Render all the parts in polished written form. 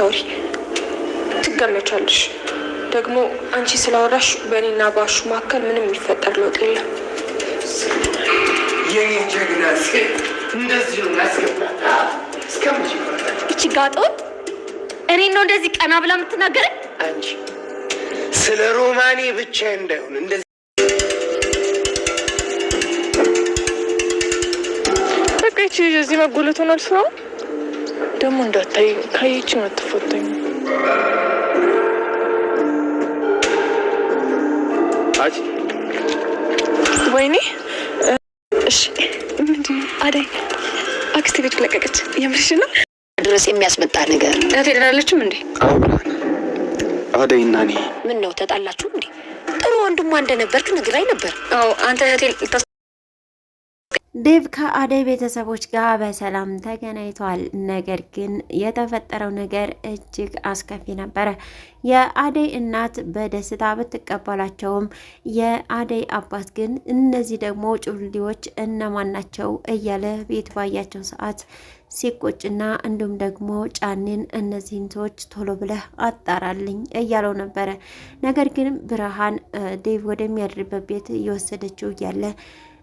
አታውሪ፣ ትገመቻለሽ። ደግሞ አንቺ ስላወራሽ በእኔና ባሹ መካከል ምንም የሚፈጠር ለውጥ የለም። የኔ ጀግና ሴት እንደዚህ ነው ያስገባት። እስከምች እቺ ጋጦት እኔ ነው እንደዚህ ቀና ብላ የምትናገረኝ? አንቺ ስለ ሮማኔ ብቻ እንዳይሆን እንደዚህ በቃ እቺ እዚህ መጎለቱን አልስራው ደግሞ እንዳታይ ካየች ነው አትፈተኝ። አጂ ወይኔ እሺ ምንድን ነው አደይ አክስቴ ቤት ለቀቀች? የምርሽ ነው? ድረስ የሚያስመጣ ነገር ትሄዳለችም እንዴ? አውራን አደይና እኔ ምን ነው ተጣላችሁ እንዴ? ጥሩ ወንድሟ እንደነበርክ ነግራኝ ነበር። አዎ አንተ ዴቭ ከአደይ ቤተሰቦች ጋር በሰላም ተገናኝቷል። ነገር ግን የተፈጠረው ነገር እጅግ አስከፊ ነበረ። የአደይ እናት በደስታ ብትቀበላቸውም የአደይ አባት ግን እነዚህ ደግሞ ጩልዲዎች እነማን ናቸው እያለ ቤት ባያቸው ሰዓት ሲቆጭና እንዲሁም ደግሞ ጫኔን እነዚህን ሰዎች ቶሎ ብለህ አጣራልኝ እያለው ነበረ። ነገር ግን ብርሃን ዴቭ ወደሚያድርበት ቤት እየወሰደችው እያለ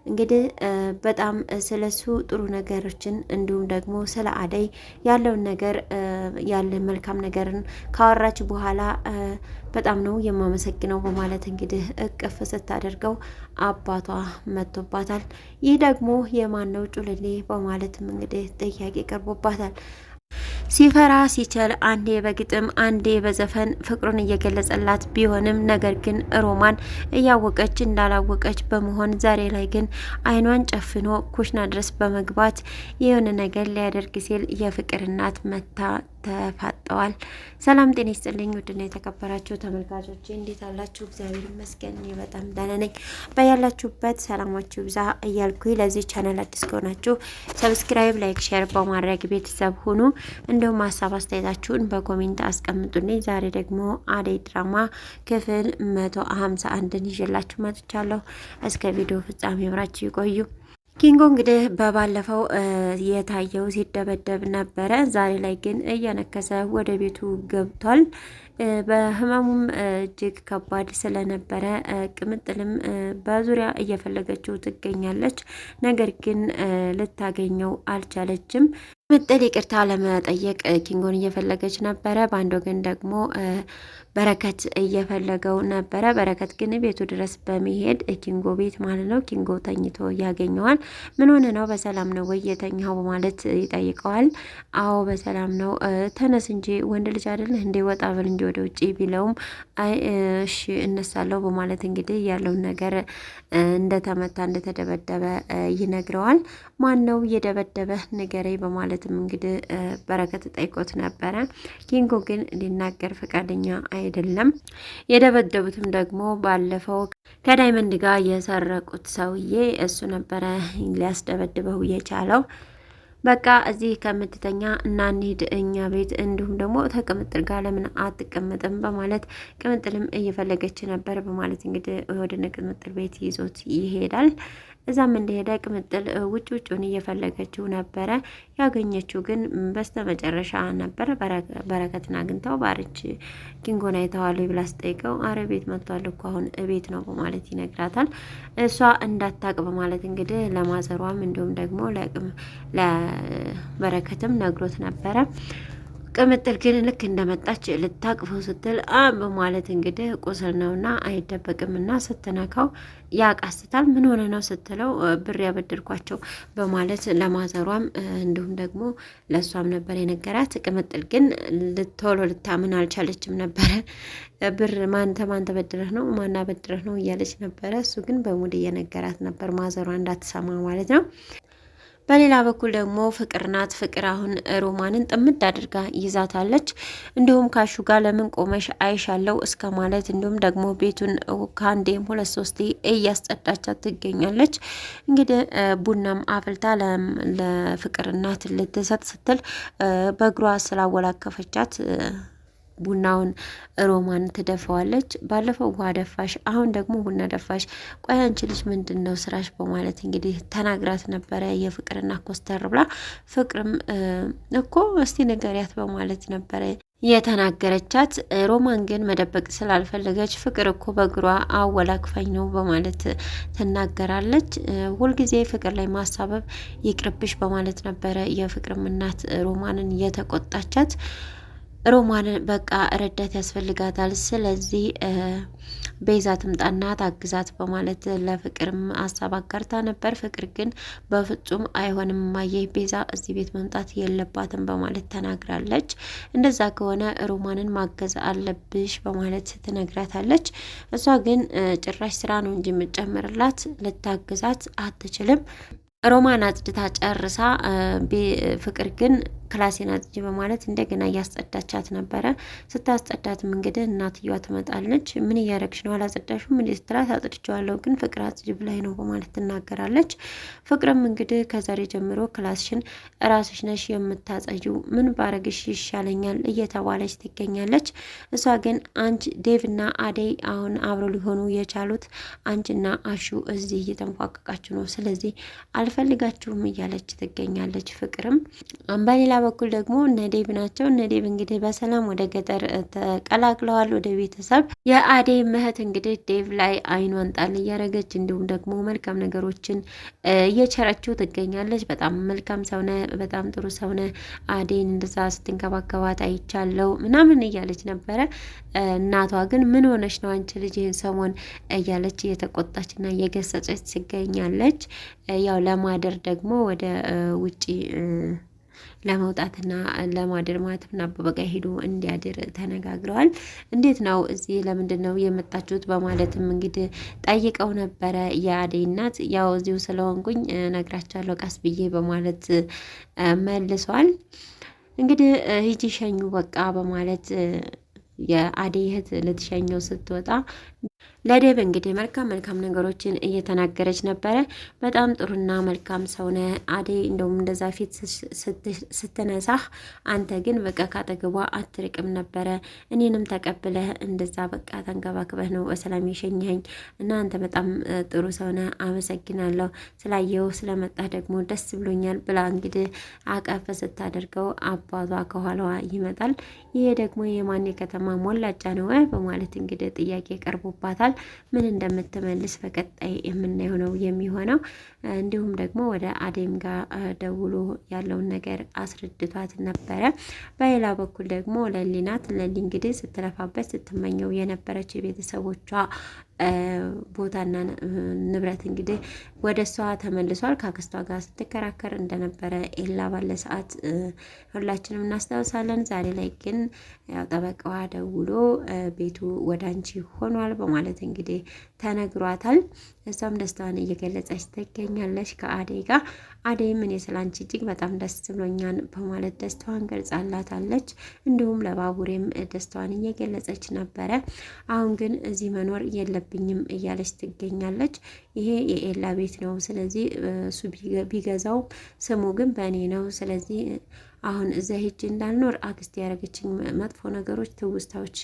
እንግዲህ በጣም ስለሱ ጥሩ ነገሮችን እንዲሁም ደግሞ ስለ አደይ ያለውን ነገር ያለ መልካም ነገርን ካወራች በኋላ በጣም ነው የማመሰግነው በማለት እንግዲህ እቅፍ ስታደርገው አባቷ መጥቶባታል። ይህ ደግሞ የማን ነው ጩልሌ በማለትም እንግዲህ ጥያቄ ቀርቦባታል። ሲፈራ ሲችል አንዴ በግጥም አንዴ በዘፈን ፍቅሩን እየገለጸላት ቢሆንም ነገር ግን ሮማን እያወቀች እንዳላወቀች በመሆን ዛሬ ላይ ግን አይኗን ጨፍኖ ኩሽና ድረስ በመግባት የሆነ ነገር ሊያደርግ ሲል የፍቅር እናት መታ ተፋጠዋል። ሰላም ጤና ይስጥልኝ ውድና የተከበራችሁ ተመልካቾች እንዴት አላችሁ? እግዚአብሔር ይመስገን እኔ በጣም ደህና ነኝ። በያላችሁበት ሰላማችሁ ብዛ እያልኩኝ ለዚህ ቻናል አዲስ ከሆናችሁ ሰብስክራይብ፣ ላይክ፣ ሼር በማድረግ ቤተሰብ ሁኑ። እንዲሁም ሀሳብ አስተያየታችሁን በኮሜንት አስቀምጡልኝ። ዛሬ ደግሞ አደይ ድራማ ክፍል 151ን ይዤላችሁ መጥቻለሁ። እስከ ቪዲዮ ፍጻሜ አብራችሁ ይቆዩ። ኪንጎ እንግዲህ በባለፈው የታየው ሲደበደብ ነበረ። ዛሬ ላይ ግን እየነከሰ ወደ ቤቱ ገብቷል። በህመሙም እጅግ ከባድ ስለነበረ ቅምጥልም በዙሪያ እየፈለገችው ትገኛለች። ነገር ግን ልታገኘው አልቻለችም። ቅምጥል ይቅርታ ለመጠየቅ ኪንጎን እየፈለገች ነበረ። በአንድ ወገን ደግሞ በረከት እየፈለገው ነበረ። በረከት ግን ቤቱ ድረስ በመሄድ ኪንጎ ቤት ማለት ነው ኪንጎ ተኝቶ ያገኘዋል። ምን ሆነ ነው በሰላም ነው ወይ የተኛው በማለት ይጠይቀዋል። አዎ በሰላም ነው፣ ተነስ እንጂ ወንድ ልጅ አይደል እንዴ ወጣ በል እንጂ ወደ ውጪ ቢለውም አይ እሺ እነሳለሁ በማለት እንግዲህ ያለውን ነገር እንደተመታ እንደተደበደበ ይነግረዋል። ማን ነው የደበደበ ንገረኝ በማለትም እንግዲህ በረከት ጠይቆት ነበረ። ኪንጎ ግን ሊናገር ፈቃደኛ አይደለም። የደበደቡትም ደግሞ ባለፈው ከዳይመንድ ጋር የሰረቁት ሰውዬ እሱ ነበረ ሊያስደበድበው የቻለው። በቃ እዚህ ከምትተኛ እና እንሂድ እኛ ቤት፣ እንዲሁም ደግሞ ከቅምጥል ጋር ለምን አትቀመጥም በማለት ቅምጥልም እየፈለገች ነበር በማለት እንግዲህ ወደ ቅምጥል ቤት ይዞት ይሄዳል። እዛም እንደሄደ ቅምጥል ውጭውን እየፈለገችው ነበረ። ያገኘችው ግን በስተመጨረሻ ነበር በረከትን አግኝተው ባርች ኪንጎን አይተዋል ብላ ስጠይቀው አረ ቤት መጥቷል እኮ አሁን ቤት ነው በማለት ይነግራታል። እሷ እንዳታቅ በማለት እንግዲህ ለማዘሯም እንዲሁም ደግሞ ለበረከትም ነግሮት ነበረ። ቅምጥል ግን ልክ እንደመጣች ልታቅፈው ስትል በማለት እንግዲህ ቁስል ነውና አይደበቅምና ስትነካው ያቃስታል። ምን ሆነ ነው ስትለው ብር ያበደርኳቸው በማለት ለማዘሯም እንዲሁም ደግሞ ለእሷም ነበር የነገራት። ቅምጥል ግን ቶሎ ልታምን አልቻለችም ነበረ። ብር ማን ተበድረህ ነው ማን አበድረህ ነው እያለች ነበረ። እሱ ግን በሙድ እየነገራት ነበር ማዘሯ እንዳትሰማ ማለት ነው። በሌላ በኩል ደግሞ ፍቅር ናት። ፍቅር አሁን ሮማንን ጥምድ አድርጋ ይዛታለች። እንዲሁም ካሹ ጋር ለምን ቆመሽ አይሻለው እስከ ማለት እንዲሁም ደግሞ ቤቱን ከአንዴም 2-3 እያስጸዳቻት ትገኛለች። እንግዲህ ቡናም አፍልታ ለፍቅር እናት ልትሰጥ ስትል በእግሯ ስላወላከፈቻት ቡናውን ሮማን ትደፋዋለች። ባለፈው ውሃ ደፋሽ፣ አሁን ደግሞ ቡና ደፋሽ፣ ቆይ አንቺ ልጅ ምንድን ነው ስራሽ በማለት እንግዲህ ተናግራት ነበረ። የፍቅርና ኮስተር ብላ ፍቅርም እኮ እስቲ ንገሪያት በማለት ነበረ የተናገረቻት። ሮማን ግን መደበቅ ስላልፈለገች ፍቅር እኮ በእግሯ አወላክፋኝ ነው በማለት ትናገራለች። ሁልጊዜ ፍቅር ላይ ማሳበብ ይቅርብሽ በማለት ነበረ የፍቅርም እናት ሮማንን የተቆጣቻት። ሮማን በቃ ረዳት ያስፈልጋታል፣ ስለዚህ ቤዛ ትምጣና ታግዛት በማለት ለፍቅርም ሀሳብ አጋርታ ነበር። ፍቅር ግን በፍጹም አይሆንም ማየ፣ ቤዛ እዚህ ቤት መምጣት የለባትም በማለት ተናግራለች። እንደዛ ከሆነ ሮማንን ማገዝ አለብሽ በማለት ትነግራታለች። እሷ ግን ጭራሽ ስራ ነው እንጂ የምጨምርላት ልታግዛት አትችልም። ሮማን አጽድታ ጨርሳ ፍቅር ግን ክላሴን አጽጂ በማለት እንደገና እያስጸዳቻት ነበረ። ስታስጸዳትም እንግዲህ እናትየዋ ትመጣለች። ምን እያረግሽ ነው? አላጸዳሽም? ምን ስትላት አጽድቼዋለሁ ግን ፍቅር አጽጂ ብላኝ ነው በማለት ትናገራለች። ፍቅርም እንግዲህ ከዛሬ ጀምሮ ክላስሽን ራስሽ ነሽ የምታጸጂው፣ ምን ባረግሽ ይሻለኛል እየተባለች ትገኛለች። እሷ ግን አንቺ ዴቭና አደይ አሁን አብረው ሊሆኑ የቻሉት አንቺና አሹ እዚህ እየተንፏቀቃችሁ ነው፣ ስለዚህ አልፈልጋችሁም እያለች ትገኛለች። ፍቅርም በሌላ በኩል ደግሞ እነዴብ ናቸው። እነዴብ እንግዲህ በሰላም ወደ ገጠር ተቀላቅለዋል ወደ ቤተሰብ። የአደይ እህት እንግዲህ ዴቭ ላይ አይኗን ጣል እያረገች እንዲሁም ደግሞ መልካም ነገሮችን እየቸረችው ትገኛለች። በጣም መልካም ሰውነ፣ በጣም ጥሩ ሰውነ፣ አደይን እንደዛ ስትንከባከባት አይቻለው ምናምን እያለች ነበረ። እናቷ ግን ምን ሆነች ነው አንቺ ልጅ ይህን ሰሞን እያለች እየተቆጣችና እየገሰጸች ትገኛለች። ያው ለማደር ደግሞ ወደ ውጪ ለመውጣትና ለማደር ማለትና አበበጋ ሄዶ እንዲያድር ተነጋግረዋል። እንዴት ነው እዚህ ለምንድን ነው የመጣችሁት በማለትም እንግዲህ ጠይቀው ነበረ የአደይ እናት። ያው እዚሁ ስለሆንኩኝ ነግራቻለሁ ቀስ ብዬ በማለት መልሷል። እንግዲህ ሂጂ ሸኙ በቃ በማለት የአደይ እህት ልትሸኘው ስትወጣ ለዴብ እንግዲህ መልካም ነገሮችን እየተናገረች ነበረ። በጣም ጥሩና መልካም ሰውነ አደይ፣ እንደውም እንደዛ ፊት ስትነሳህ አንተ ግን በቃ ካጠገቧ አትርቅም ነበረ። እኔንም ተቀብለህ እንደዛ በቃ ተንከባክበህ ነው በሰላም የሸኘኸኝ እና አንተ በጣም ጥሩ ሰውነ፣ አመሰግናለሁ። ስላየው ስለመጣ ደግሞ ደስ ብሎኛል ብላ እንግዲህ አቀፍ ስታደርገው አባቷ ከኋላዋ ይመጣል። ይሄ ደግሞ የማን ከተማ ሞላጫ ነው በማለት እንግዲህ ጥያቄ ቀርቦባታል። ምን እንደምትመልስ በቀጣይ የምናየው ነው የሚሆነው። እንዲሁም ደግሞ ወደ አደይም ጋር ደውሎ ያለውን ነገር አስረድቷት ነበረ። በሌላ በኩል ደግሞ ለሊ ናት። ለሊ እንግዲህ ስትለፋበት ስትመኘው የነበረች የቤተሰቦቿ ቦታና ንብረት እንግዲህ ወደ እሷ ተመልሷል። ከአክስቷ ጋር ስትከራከር እንደነበረ ኤላ ባለ ሰዓት ሁላችንም እናስታውሳለን። ዛሬ ላይ ግን ያው ጠበቃዋ ደውሎ ቤቱ ወደ አንቺ ሆኗል በማለት እንግዲህ ተነግሯታል። እሷም ደስታዋን እየገለጸች ትገኛለች ከአደይ ጋር። አደይም እኔ ስላንቺ እጅግ በጣም ደስ ብሎኛል በማለት ደስታዋን ገልጻላታለች። እንዲሁም ለባቡሬም ደስታዋን እየገለጸች ነበረ። አሁን ግን እዚህ መኖር የለብኝም እያለች ትገኛለች። ይሄ የኤላ ቤት ነው፣ ስለዚህ እሱ ቢገዛውም ስሙ ግን በእኔ ነው። ስለዚህ አሁን እዛ ሄጄ እንዳልኖር አክስቴ ያደረገችኝ መጥፎ ነገሮች ትውስታዎች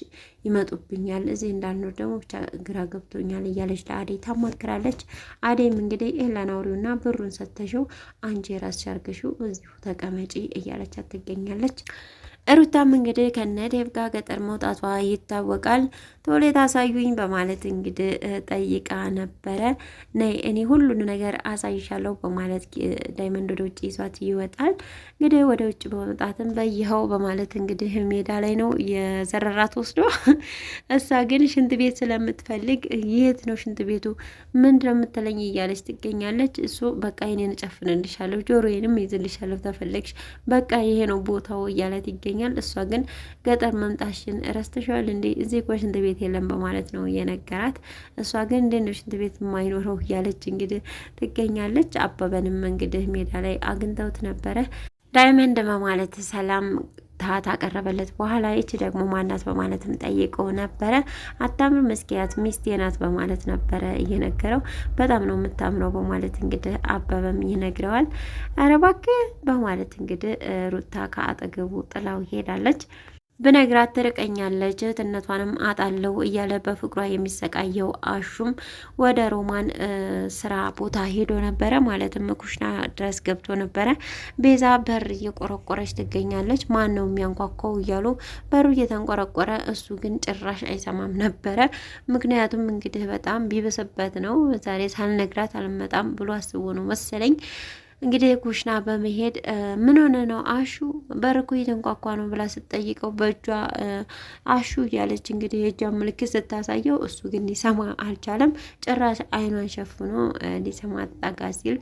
ይመጡብኛል። እዚህ እንዳልኖር ደግሞ ብቻ ግራ ገብቶኛል እያለች ለአደይ ታማክራለች። አደይም እንግዲህ ኤላን አውሪውና ብሩን ሰተሽው አንቺ የራስሽ አድርገሽው እዚሁ ተቀመጪ እያለቻት ትገኛለች። ሩታም እንግዲህ ከነ ዴቭ ጋር ገጠር መውጣቷ ይታወቃል። ቶሎ ታሳዩኝ በማለት እንግዲህ ጠይቃ ነበረ። ነይ እኔ ሁሉን ነገር አሳይሻለሁ በማለት ዳይመንድ ወደ ውጭ ይዟት ይወጣል። እንግዲህ ወደ ውጭ በመውጣትም በይኸው በማለት እንግዲህ ሜዳ ላይ ነው የዘረራት ወስዶ። እሷ ግን ሽንት ቤት ስለምትፈልግ የት ነው ሽንት ቤቱ ምንድነው የምትለኝ እያለች ትገኛለች። እሱ በቃ ይሄንን እጨፍንልሻለሁ፣ ጆሮዬንም ይዝልሻለሁ ተፈለግሽ፣ በቃ ይሄ ነው ቦታው እያለት ይገኛል። እሷ ግን ገጠር መምጣሽን ረስተሻል እንዴ? እዚህ እኮ ሽንት ቤት የለም በማለት ነው የነገራት። እሷ ግን እንዴት ነው ሽንት ቤት የማይኖረው እያለች እንግዲህ ትገኛለች። አበበንም እንግዲህ ሜዳ ላይ አግኝተውት ነበረ። ዳይመንድ በማለት ሰላም ታቀረበለት በኋላ ይቺ ደግሞ ማናት በማለትም ጠይቆ ነበረ። አታምር መስኪያት ሚስቴ ናት በማለት ነበረ እየነገረው። በጣም ነው የምታምረው በማለት እንግዲህ አበበም ይነግረዋል። ኧረ እባክህ በማለት እንግዲህ ሩታ ከአጠገቡ ጥላው ሄዳለች። ብነግራት ትርቀኛለች፣ እህትነቷንም አጣለው እያለ በፍቅሯ የሚሰቃየው አሹም ወደ ሮማን ስራ ቦታ ሄዶ ነበረ። ማለትም ኩሽና ድረስ ገብቶ ነበረ። ቤዛ በር እየቆረቆረች ትገኛለች። ማን ነው የሚያንኳኳው እያሉ በሩ እየተንቆረቆረ፣ እሱ ግን ጭራሽ አይሰማም ነበረ። ምክንያቱም እንግዲህ በጣም ቢብስበት ነው። ዛሬ ሳልነግራት አልመጣም ብሎ አስቦ ነው መሰለኝ። እንግዲህ ኩሽና በመሄድ ምን ሆነ ነው አሹ በርኩ የተንኳኳ ነው ብላ ስትጠይቀው በእጇ አሹ እያለች እንግዲህ የእጇ ምልክት ስታሳየው እሱ ግን ሊሰማ አልቻለም። ጭራሽ አይኗን ሸፍኖ ሊሰማ ጠጋ ሲል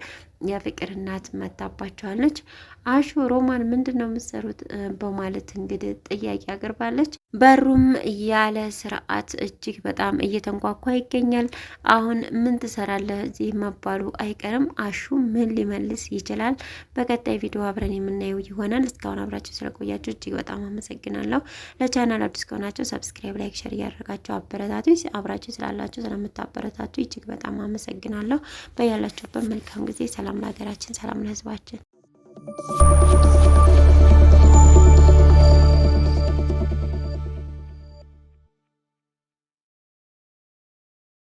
የፍቅር እናት መታባቸዋለች። አሹ ሮማን ምንድን ነው የምትሰሩት በማለት እንግዲህ ጥያቄ አቅርባለች። በሩም ያለ ስርዓት እጅግ በጣም እየተንኳኳ ይገኛል። አሁን ምን ትሰራለህ እዚህ መባሉ አይቀርም። አሹ ምን ሊመልስ ይችላል? በቀጣይ ቪዲዮ አብረን የምናየው ይሆናል። እስካሁን አብራችሁ ስለቆያችሁ እጅግ በጣም አመሰግናለሁ። ለቻናል አዲስ ከሆናችሁ ሰብስክራይብ፣ ላይክ፣ ሸር እያደረጋችሁ አበረታቱ። አብራችሁ ስላላችሁ ስለምታበረታቱ እጅግ በጣም አመሰግናለሁ። በያላችሁበት መልካም ጊዜ። ሰላም ለሀገራችን፣ ሰላም ለሕዝባችን።